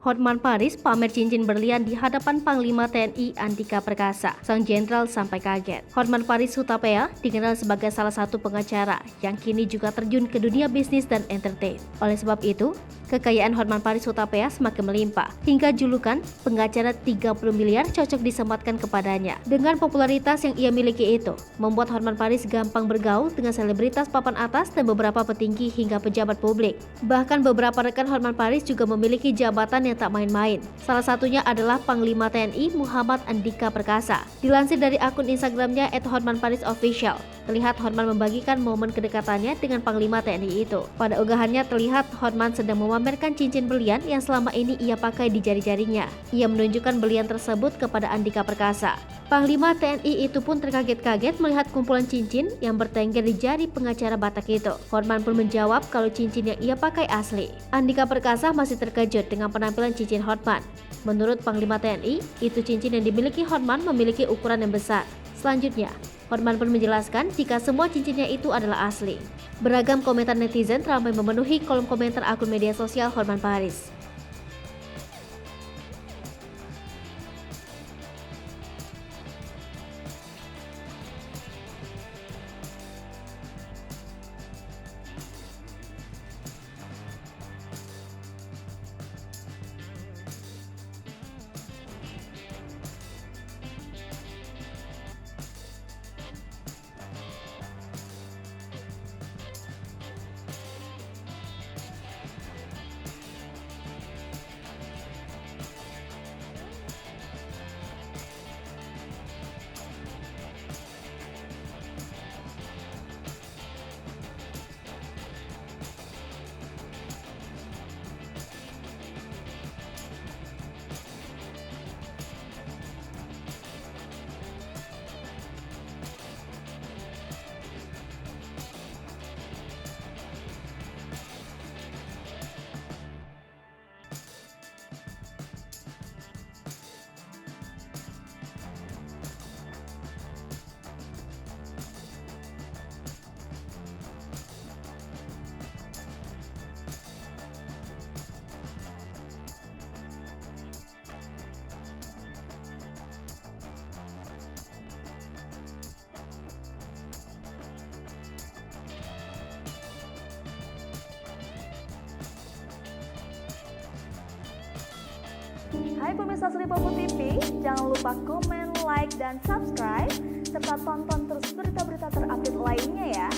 Hotman Paris pamer cincin berlian di hadapan Panglima TNI Andika Perkasa. Sang jenderal sampai kaget. Hotman Paris Hutapea dikenal sebagai salah satu pengacara yang kini juga terjun ke dunia bisnis dan entertain. Oleh sebab itu, kekayaan Hotman Paris Hutapea semakin melimpah, hingga julukan pengacara 30 miliar cocok disematkan kepadanya. Dengan popularitas yang ia miliki itu, membuat Hotman Paris gampang bergaul dengan selebritas papan atas dan beberapa petinggi hingga pejabat publik. Bahkan beberapa rekan Hotman Paris juga memiliki jabatan yang tak main-main. Salah satunya adalah Panglima TNI Muhammad Andika Perkasa. Dilansir dari akun Instagramnya @hotmanparisofficial, terlihat Hotman membagikan momen kedekatannya dengan Panglima TNI itu. Pada unggahannya terlihat Hotman sedang memamerkan cincin berlian yang selama ini ia pakai di jari-jarinya. Ia menunjukkan berlian tersebut kepada Andika Perkasa. Panglima TNI itu pun terkaget-kaget melihat kumpulan cincin yang bertengger di jari pengacara Batak itu. Hotman pun menjawab kalau cincin yang ia pakai asli. Andika Perkasa masih terkejut dengan penampilan cincin Hotman. Menurut Panglima TNI, itu cincin yang dimiliki Hotman memiliki ukuran yang besar. Selanjutnya, Hotman pun menjelaskan jika semua cincinnya itu adalah asli. Beragam komentar netizen ramai memenuhi kolom komentar akun media sosial Hotman Paris. Hai pemirsa Sri Popo TV, jangan lupa komen, like, dan subscribe, serta tonton terus berita-berita terupdate lainnya ya.